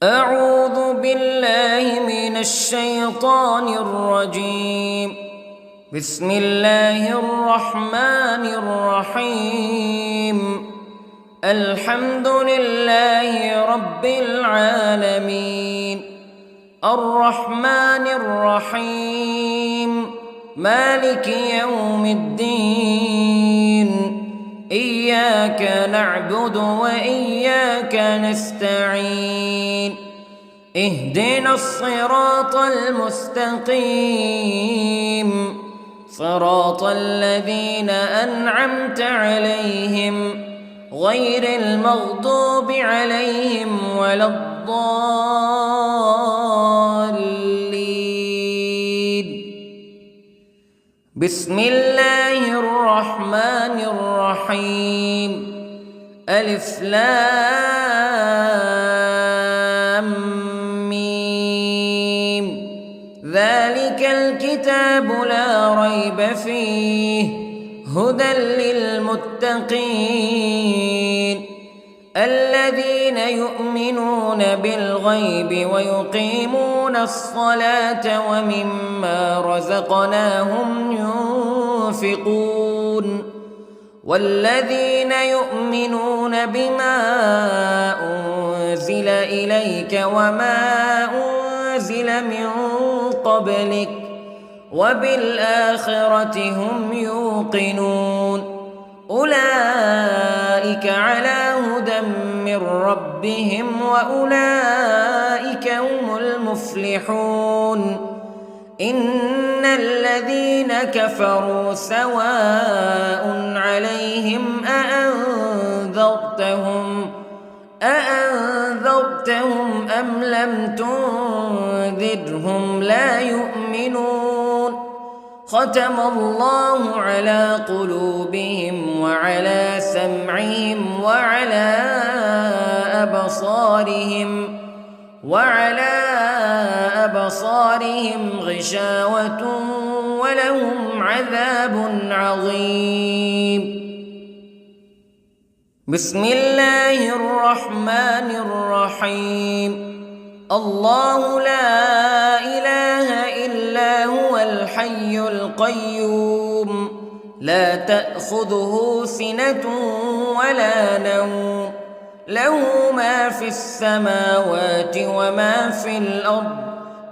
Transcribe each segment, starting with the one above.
أعوذ بالله من الشيطان الرجيم. بسم الله الرحمن الرحيم. الحمد لله رب العالمين، الرحمن الرحيم، مالك يوم الدين. إياك نعبد وإياك نستعين. اهدنا الصراط المستقيم، صراط الذين أنعمت عليهم غير المغضوب عليهم ولا الضالين. بسم الله الرحمن الرحيم. ألف لام ميم. ذلك الكتاب لا ريب فيه هدى للمتقين الذين يؤمنون بالغيب ويقيمون الصلاة ومما رزقناهم ينفقون والذين يؤمنون بما أنزل إليك وما أنزل من قبلك وبالآخرة هم يوقنون. أولئك على هدى من ربهم وأولئك هم المفلحون. إن الذين كفروا سواء عليهم أأنذرتهم أم لم تنذرهم لا يؤمنون. ختم الله على قلوبهم وعلى سمعهم وعلى أبصارهم غشاوة ولهم عذاب عظيم. بسم الله الرحمن الرحيم. الله لا إله إلا هو الحي القيوم لا تأخذه سنة ولا نوم له ما في السماوات وما في الأرض.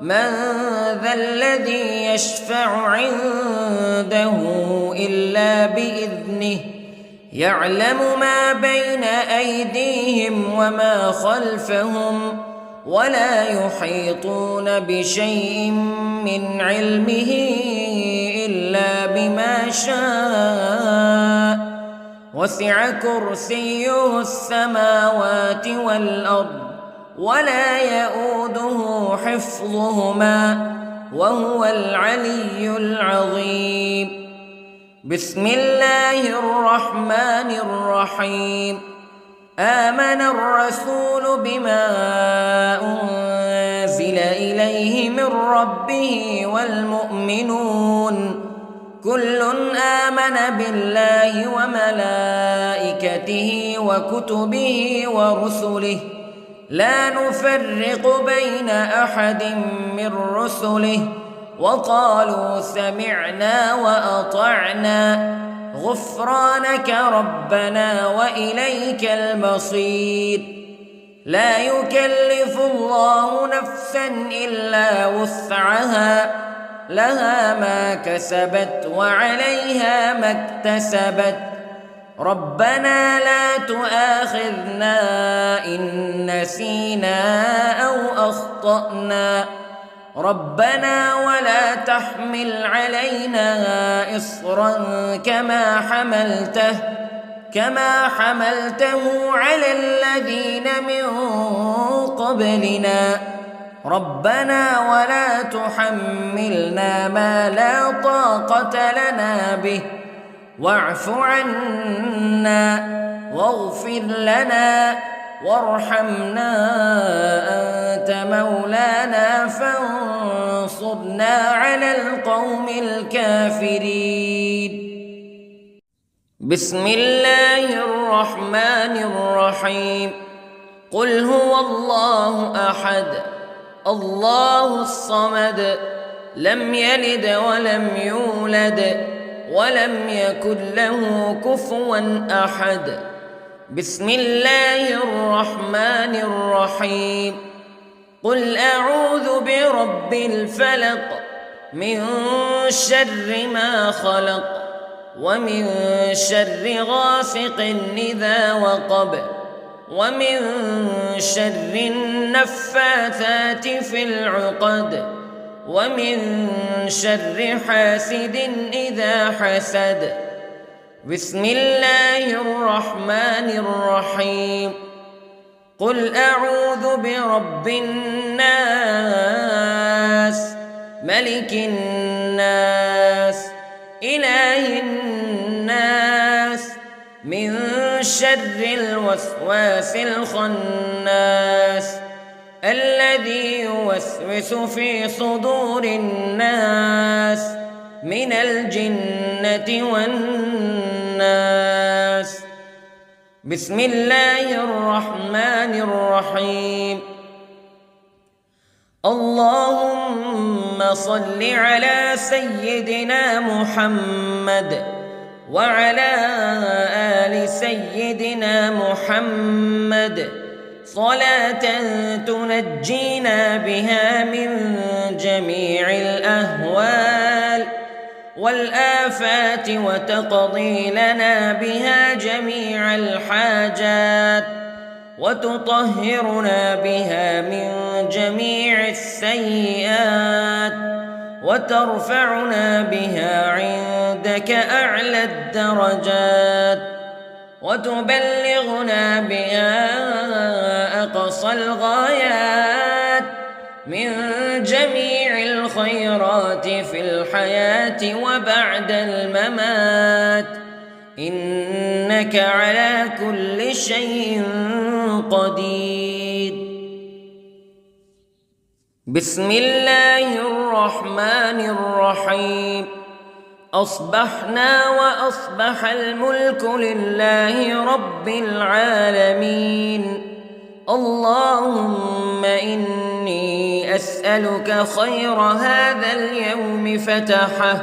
من ذا الذي يشفع عنده إلا بإذنه يعلم ما بين أيديهم وما خلفهم ولا يحيطون بشيء من علمه إلا بما شاء. وسع كرسيه السماوات والأرض ولا يؤوده حفظهما وهو العلي العظيم. بسم الله الرحمن الرحيم. آمن الرسول بما أنزل إليه من ربه والمؤمنون كل آمن بالله وملائكته وكتبه ورسله لا نفرق بين أحد من رسله وقالوا سمعنا وأطعنا غفرانك ربنا وإليك المصير. لا يكلف الله نفسا إلا وسعها لها ما كسبت وعليها ما اكتسبت. ربنا لا تؤاخذنا إن نسينا أو أخطأنا ربنا ولا تحمل علينا إصرا كما حملته على الذين من قبلنا ربنا ولا تحملنا ما لا طاقة لنا به واعف عنا واغفر لنا وارحمنا أنت مولانا فانصرنا على القوم الكافرين. بسم الله الرحمن الرحيم. قل هو الله أحد الله الصمد لم يلد ولم يولد ولم يكن له كفوا أحد. بسم الله الرحمن الرحيم. قل أعوذ برب الفلق من شر ما خلق ومن شر غاسق إذا وقب ومن شر النفاثات في العقد ومن شر حاسد إذا حسد. بسم الله الرحمن الرحيم. قل أعوذ برب الناس ملك الناس إله الناس من شر الوسواس الخناس الذي يوسوس في صدور الناس من الجنة والناس. بسم الله الرحمن الرحيم. اللهم صل على سيدنا محمد وعلى آل سيدنا محمد صلاة تنجينا بها من جميع الأهوال والآفات وتقضي لنا بها جميع الحاجات وتطهرنا بها من جميع السيئات وترفعنا بها عندك أعلى الدرجات وتبلغنا بها أقصى الغايات من جميع الخيرات في الحياة وبعد الممات إنك على كل شيء قدير. بسم الله الرحمن الرحيم. أصبحنا وأصبح الملك لله رب العالمين. اللهم إني أسألك خير هذا اليوم فتحه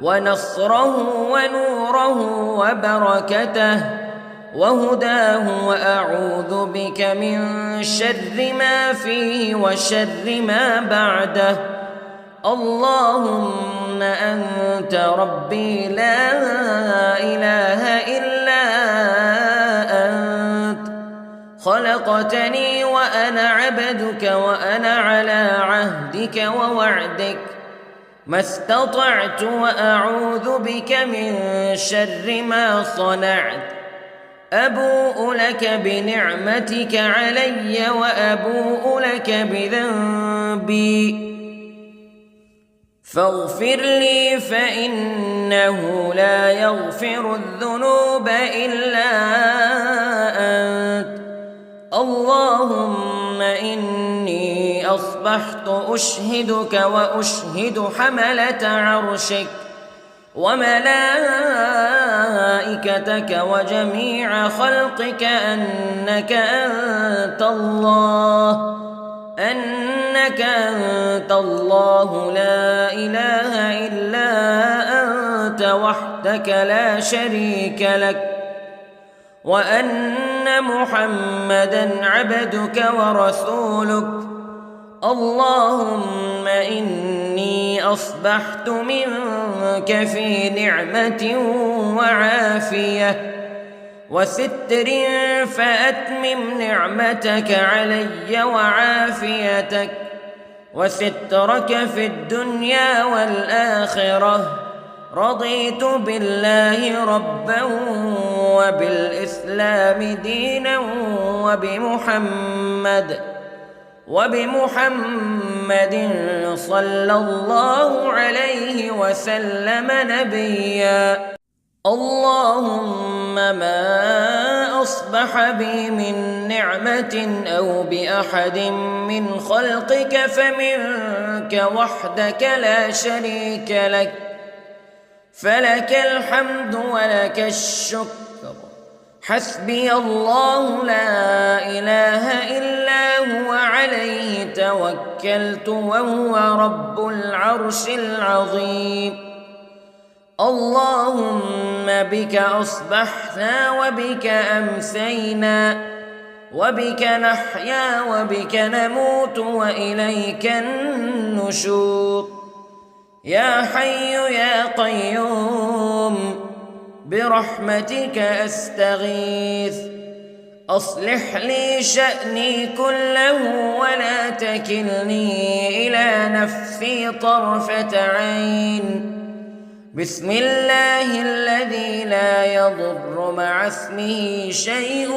ونصره ونوره وبركته وهداه وأعوذ بك من شر ما فيه وشر ما بعده. اللهم أنت ربي لا إله إلا أنت خلقتني وأنا عبدك وأنا على عهدك ووعدك ما استطعت وأعوذ بك من شر ما صنعت. أبوء لك بنعمتك علي وأبوء لك بذنبي فاغفر لي فإنه لا يغفر الذنوب إلا أنت. اللهم إني أصبحت أشهدك وأشهد حملة عرشك وملائكتك وجميع خلقك أنك أنت الله لا إله إلا أنت وحدك لا شريك لك وأن محمدًا عبدك ورسولك. اللهم إني أصبحت منك في نعمة وعافية وستر فأتمم نعمتك علي وعافيتك وسترك في الدنيا والآخرة. رضيت بالله ربا وبالإسلام دينا وبمحمد صلى الله عليه وسلم نبيا. اللهم ما أصبح بي من نعمة أو بأحد من خلقك فمنك وحدك لا شريك لك فلك الحمد ولك الشكر حسبي الله لا إله إلا هو عليه توكلت وهو رب العرش العظيم. اللهم بك أصبحنا وبك أمسينا وبك نحيا وبك نموت وإليك النشور. يا حي يا قيوم برحمتك أستغيث، أصلح لي شأني كله ولا تكلني إلى نفسي طرفة عين. بسم الله الذي لا يضر مع اسمه شيء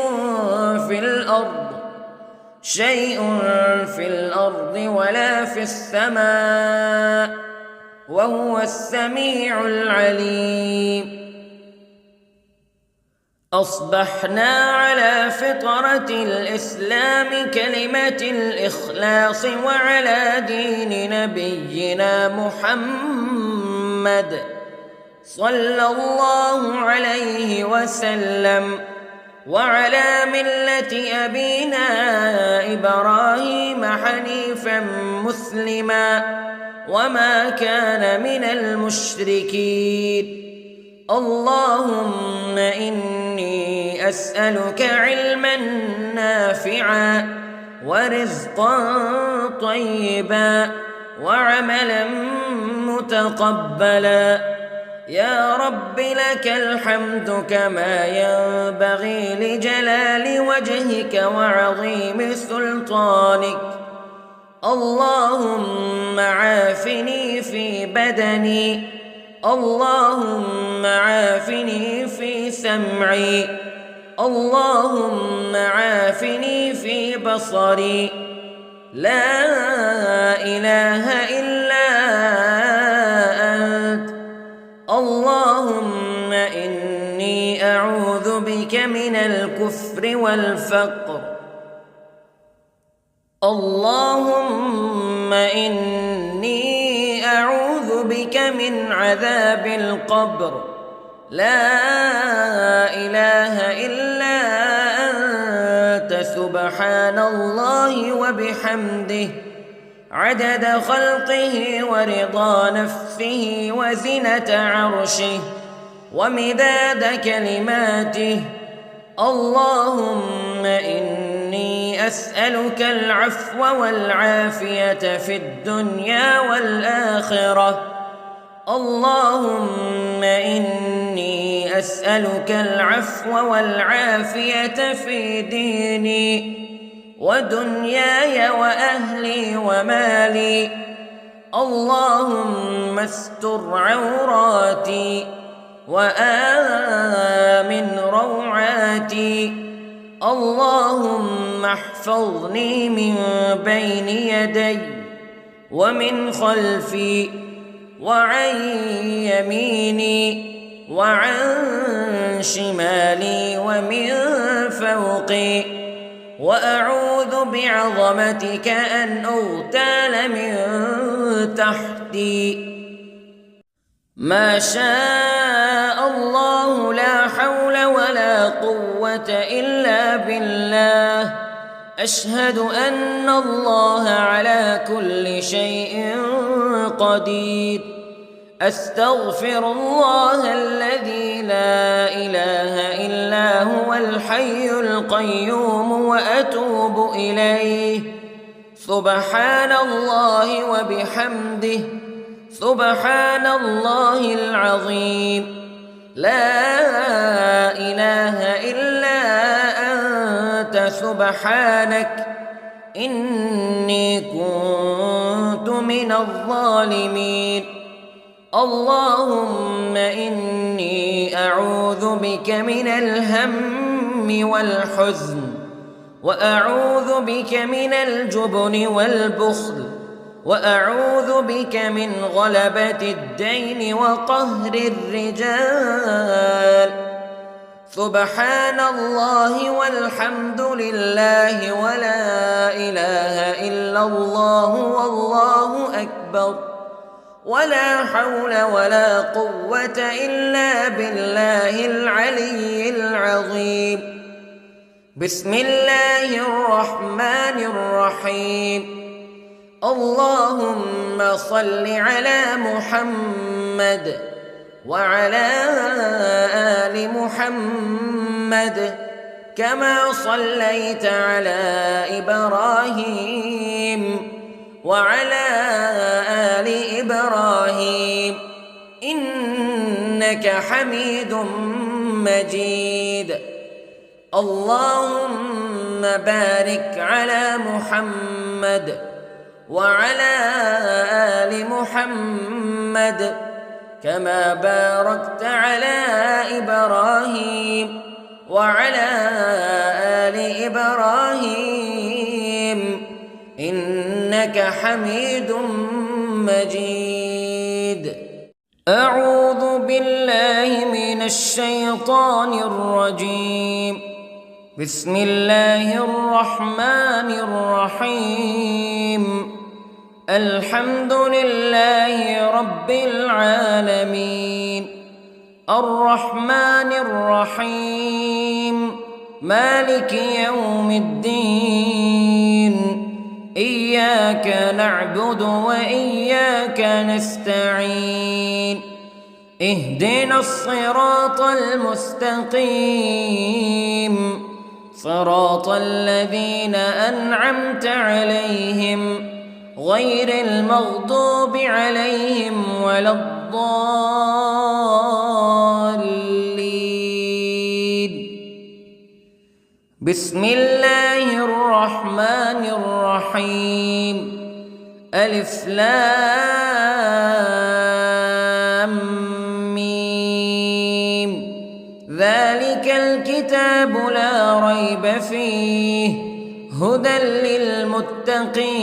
في الأرض ولا في السماء وهو السميع العليم. أصبحنا على فطرة الإسلام كلمة الإخلاص وعلى دين نبينا محمد صلى الله عليه وسلم وعلى ملة أبينا إبراهيم حنيفا مسلما وما كان من المشركين. اللهم إني أسألك علما نافعا ورزقا طيبا وعملا متقبلا. يا رب لك الحمد كما ينبغي لجلال وجهك وعظيم سلطانك. اللهم عافني في بدني، اللهم عافني في سمعي، اللهم عافني في بصري. لا إله إلا أنت. اللهم إني أعوذ بك من الكفر والفقر. اللهم إني أعوذ بك من عذاب القبر. لا إله إلا أنت سبحان الله وبحمده عدد خلقه ورضا نفسه وزنة عرشه ومداد كلماته. اللهم إني أسألك العفو والعافية في الدنيا والآخرة. اللهم إني أسألك العفو والعافية في ديني ودنياي وأهلي ومالي. اللهم استر عوراتي وآمن روعاتي. اللهم احفظني من بين يدي ومن خلفي وعن يميني وعن شمالي ومن فوقي، وأعوذ بعظمتك أن أغتال من تحتي. ما شاء الله لا حول ولا قوة إلا بالله. أشهد أن الله على كل شيء قدير. أستغفر الله الذي لا إله إلا هو الحي القيوم وأتوب إليه. سبحان الله وبحمده سبحان الله العظيم. لا إله إلا أنت سبحانك إني كنت من الظالمين. اللهم إني أعوذ بك من الهم والحزن، وأعوذ بك من الجبن والبخل، وأعوذ بك من غلبة الدين وقهر الرجال. سبحان الله والحمد لله ولا إله إلا الله والله أكبر. ولا حول ولا قوة إلا بالله العلي العظيم. بسم الله الرحمن الرحيم. اللهم صل على محمد وعلى آل محمد كما صليت على إبراهيم وعلى آل إبراهيم إنك حميد مجيد. اللهم بارك على محمد وعلى آل محمد كما باركت على إبراهيم وعلى آل إبراهيم إنك حميد مجيد. أعوذ بالله من الشيطان الرجيم. بسم الله الرحمن الرحيم. الحمد لله رب العالمين الرحمن الرحيم مالك يوم الدين إياك نعبد وإياك نستعين اهدنا الصراط المستقيم صراط الذين أنعمت عليهم غير المغضوب عليهم ولا الضالين. بسم الله الرحمن الرحيم. ألف لام ميم. ذلك الكتاب لا ريب فيه هدى للمتقين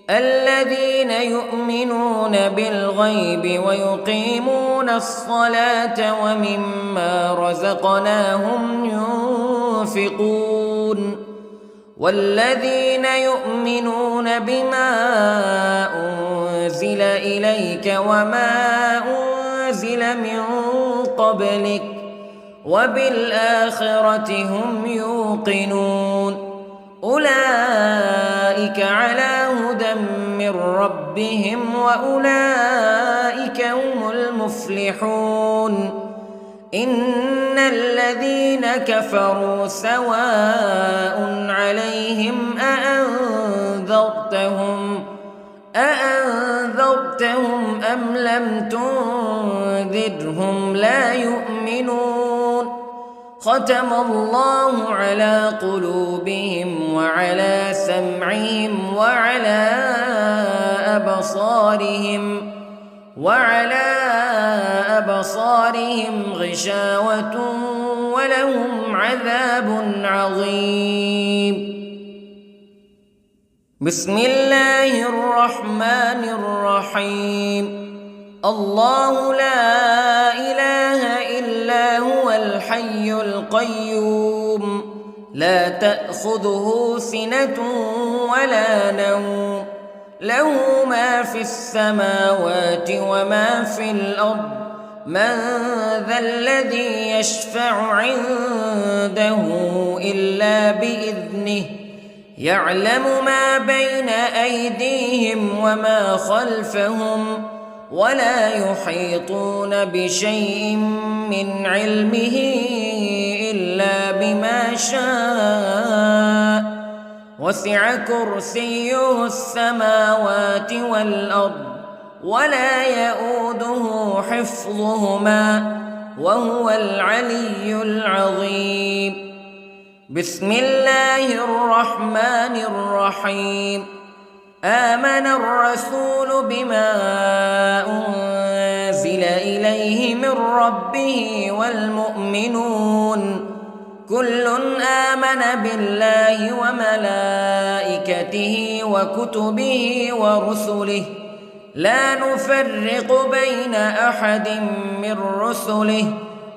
الذين يؤمنون بالغيب ويقيمون الصلاة ومما رزقناهم ينفقون والذين يؤمنون بما أنزل إليك وما أنزل من قبلك وبالآخرة هم يوقنون أولئك على هدى من ربهم وأولئك هم المفلحون. إن الذين كفروا سواء عليهم أأنذرتهم أم لم تنذرهم لا يؤمنون. ختم الله على قلوبهم وعلى سمعهم وعلى أبصارهم غشاوة ولهم عذاب عظيم. بسم الله الرحمن الرحيم. الله لا إله إلا هو الحي القيوم لا تأخذه سنة ولا نوم له ما في السماوات وما في الأرض من ذا الذي يشفع عنده إلا بإذنه يعلم ما بين أيديهم وما خلفهم ولا يحيطون بشيء من علمه إلا بما شاء وسع كرسيه السماوات والأرض ولا يؤوده حفظهما وهو العلي العظيم. بسم الله الرحمن الرحيم. آمن الرسول بما أنزل إليه من ربه والمؤمنون كل آمن بالله وملائكته وكتبه ورسله لا نفرق بين أحد من رسله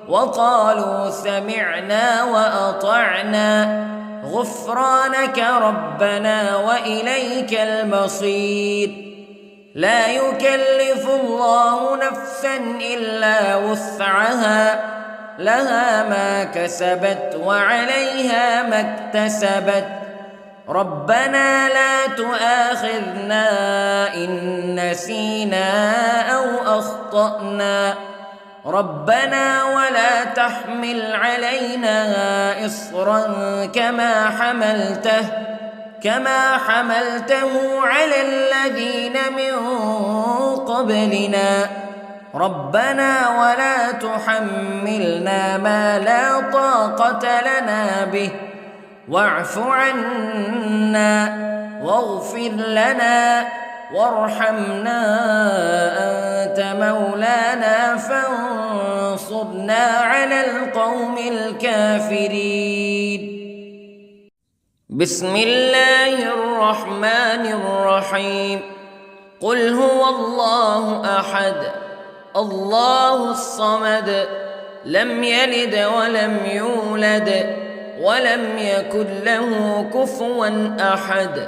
وقالوا سمعنا وأطعنا غفرانك ربنا وإليك المصير. لا يكلف الله نفسا إلا وسعها لها ما كسبت وعليها ما اكتسبت ربنا لا تؤاخذنا إن نسينا أو أخطأنا ربنا ولا تحمل علينا إصرا كما حملته على الذين من قبلنا ربنا ولا تحملنا ما لا طاقة لنا به واعف عنا واغفر لنا وارحمنا أنت مولانا فانصرنا على القوم الكافرين. بسم الله الرحمن الرحيم. قل هو الله أحد الله الصمد لم يلد ولم يولد ولم يكن له كفوا أحد.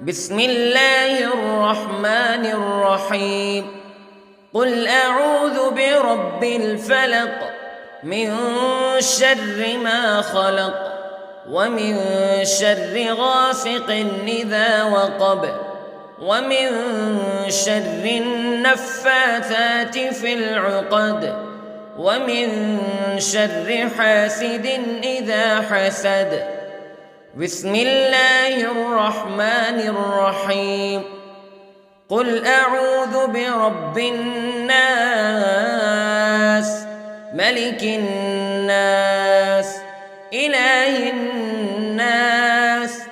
بسم الله الرحمن الرحيم. قل أعوذ برب الفلق من شر ما خلق ومن شر غاسق إذا وقب ومن شر النفاثات في العقد ومن شر حاسد إذا حسد. بسم الله الرحمن الرحيم. قل أعوذ برب الناس ملك الناس إله الناس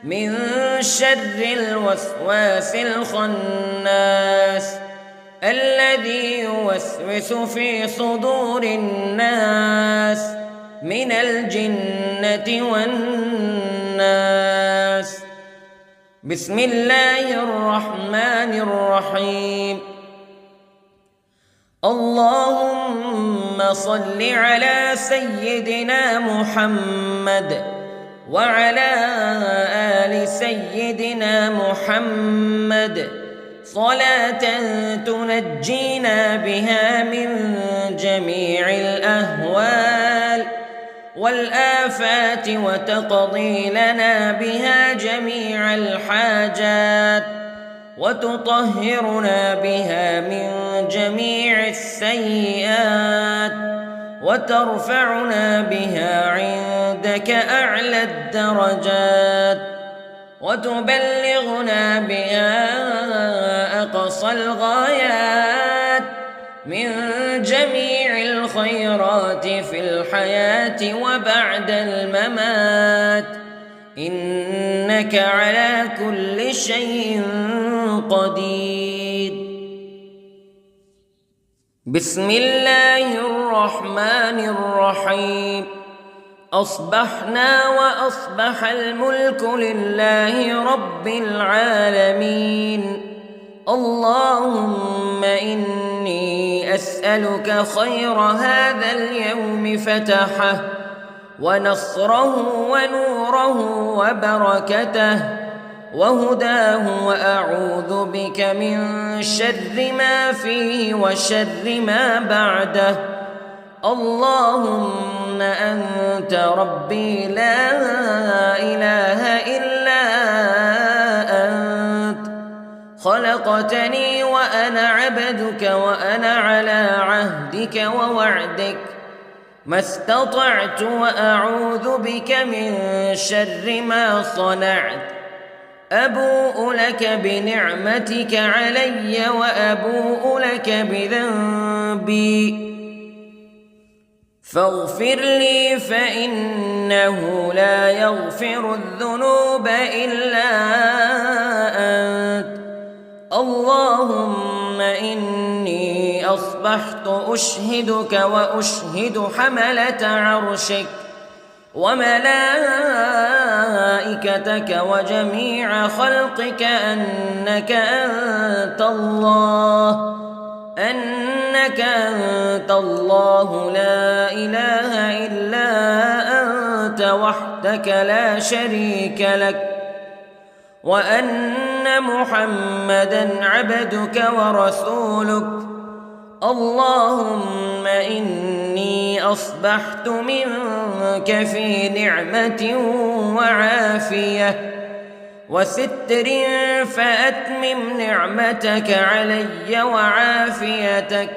من شر الوسواس الخناس الذي يوسوس في صدور الناس من الجنة والناس. بسم الله الرحمن الرحيم. اللهم صل على سيدنا محمد وعلى آل سيدنا محمد صلاة تنجينا بها من جميع الأهوال والآفات وتقضي لنا بها جميع الحاجات وتطهرنا بها من جميع السيئات وترفعنا بها عندك أعلى الدرجات وتبلغنا بها أقصى الغايات من جميع الخيرات في الحياة وبعد الممات إنك على كل شيء قدير. بسم الله الرحمن الرحيم. أصبحنا وأصبح الملك لله رب العالمين. اللهم إني أسألك خير هذا اليوم فتحه ونصره ونوره وبركته وهداه وأعوذ بك من شر ما فيه وشر ما بعده. اللهم أنت ربي لا إله إلا أنت خلقتني وأنا عبدك وأنا على عهدك ووعدك ما استطعت وأعوذ بك من شر ما صنعت. أبوء لك بنعمتك علي وأبوء لك بذنبي فاغفر لي فإنه لا يغفر الذنوب إلا أنت. اللهم إني أصبحت أشهدك وأشهد حملة عرشك وملائكتك وجميع خلقك أنك أنت الله لا إله إلا أنت وحدك لا شريك لك وأن محمدًا عبدك ورسولك. اللهم إني أصبحت منك في نعمة وعافية وستر، فأتمم نعمتك علي وعافيتك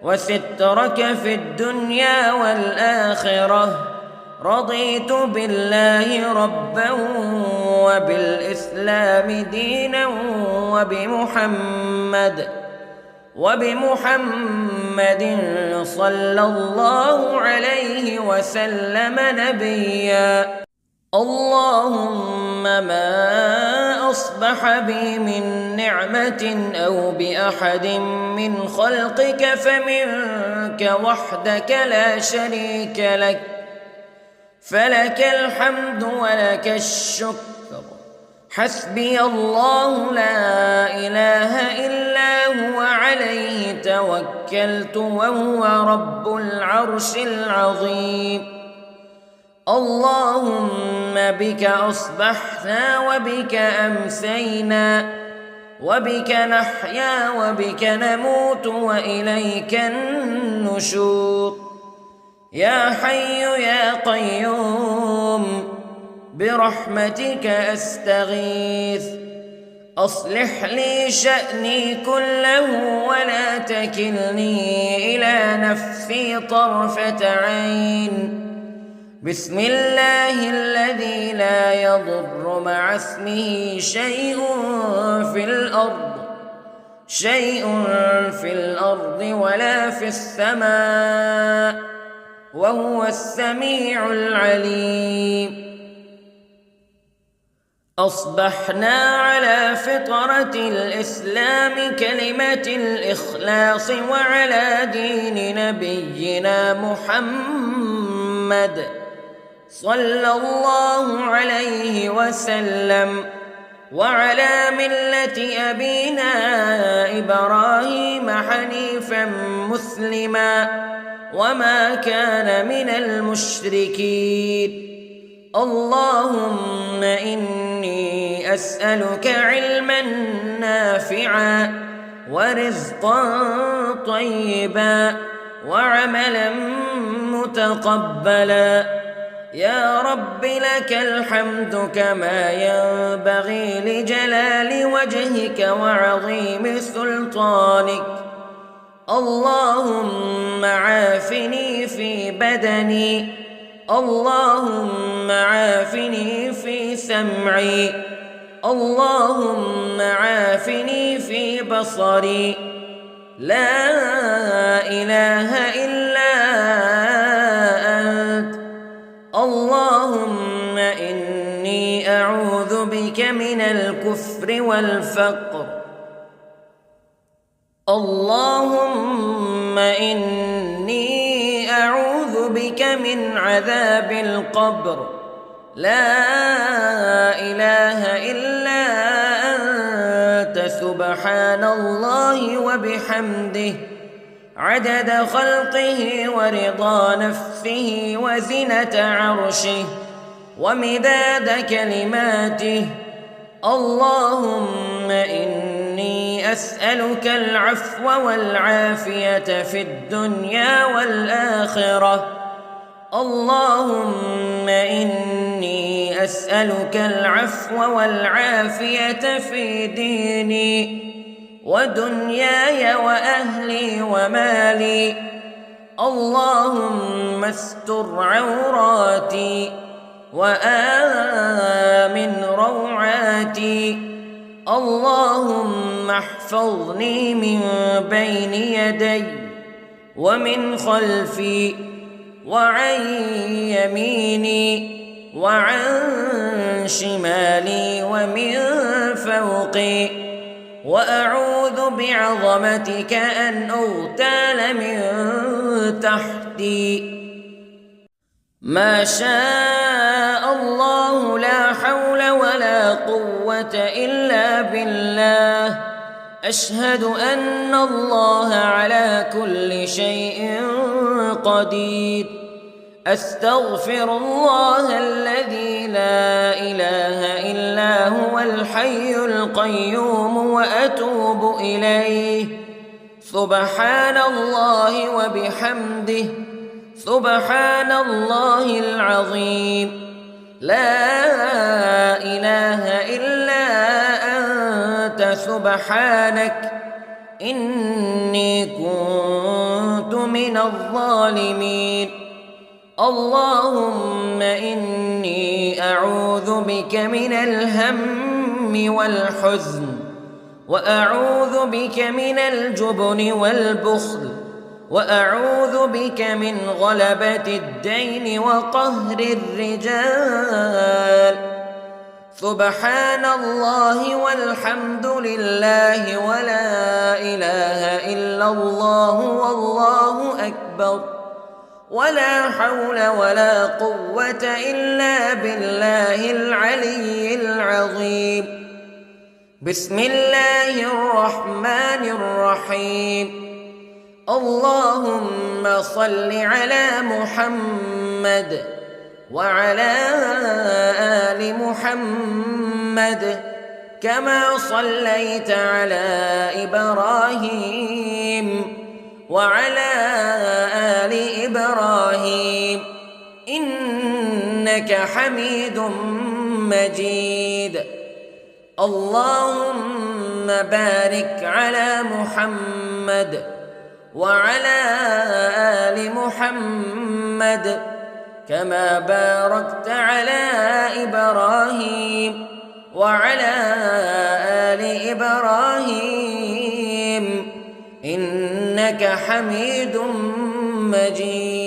وسترك في الدنيا والآخرة. رضيت بالله ربا وبالإسلام دينا وبمحمد صلى الله عليه وسلم نبيا. اللهم ما أصبح بي من نعمة أو بأحد من خلقك فمنك وحدك لا شريك لك، فلك الحمد ولك الشكر. حسبي الله لا إله إلا هو، عليه توكلت وهو رب العرش العظيم. اللهم بك أصبحنا وبك أمسينا وبك نحيا وبك نموت وإليك النشور. يا حي يا قيوم برحمتك أستغيث، أصلح لي شأني كله ولا تكلني إلى نفسي طرفة عين. بسم الله الذي لا يضر مع اسمه شيء في الأرض ولا في السماء، وهو السميع العليم. أصبحنا على فطرة الإسلام كلمة الإخلاص وعلى دين نبينا محمد صلى الله عليه وسلم، وعلى ملة أبينا إبراهيم حنيفا مسلما وما كان من المشركين. اللهم إني أسألك علما نافعا ورزقا طيبا وعملا متقبلا. يا رب لك الحمد كما ينبغي لجلال وجهك وعظيم سلطانك. اللهم عافني في بدني، اللهم عافني في سمعي، اللهم عافني في بصري. لا إله إلا أنت. اللهم إني أعوذ بك من الكفر والفقر. اللهم إني أعوذ بك من عذاب القبر. لا إله إلا أنت، سبحان الله وبحمده، عدد خلقه ورضا نفسه وزنة عرشه ومداد كلماته. اللهم إني أسألك العفو والعافية في الدنيا والآخرة. اللهم إني أسألك العفو والعافية في ديني ودنياي وأهلي ومالي. اللهم استر عوراتي وآمن روعاتي. اللهم احفظني من بين يدي ومن خلفي وعن يميني وعن شمالي ومن فوقي، وأعوذ بعظمتك أن أغتال من تحتي. ما شاء الله لا حول ولا قوة إلا بالله. أشهد أن الله على كل شيء قدير. أستغفر الله الذي لا إله إلا هو الحي القيوم وأتوب إليه. سبحان الله وبحمده، سبحان الله العظيم. لا إله إلا أنت سبحانك إني كنت من الظالمين. اللهم إني أعوذ بك من الهم والحزن، وأعوذ بك من الجبن والبخل، وأعوذ بك من غلبة الدين وقهر الرجال. سبحان الله والحمد لله ولا إله إلا الله والله أكبر، ولا حول ولا قوة إلا بالله العلي العظيم. بسم الله الرحمن الرحيم. اللهم صل على محمد وعلى آل محمد كما صليت على إبراهيم وعلى آل إبراهيم إنك حميد مجيد. اللهم بارك على محمد وعلى آل محمد كما باركت على إبراهيم وعلى آل إبراهيم إنك حميد مجيد.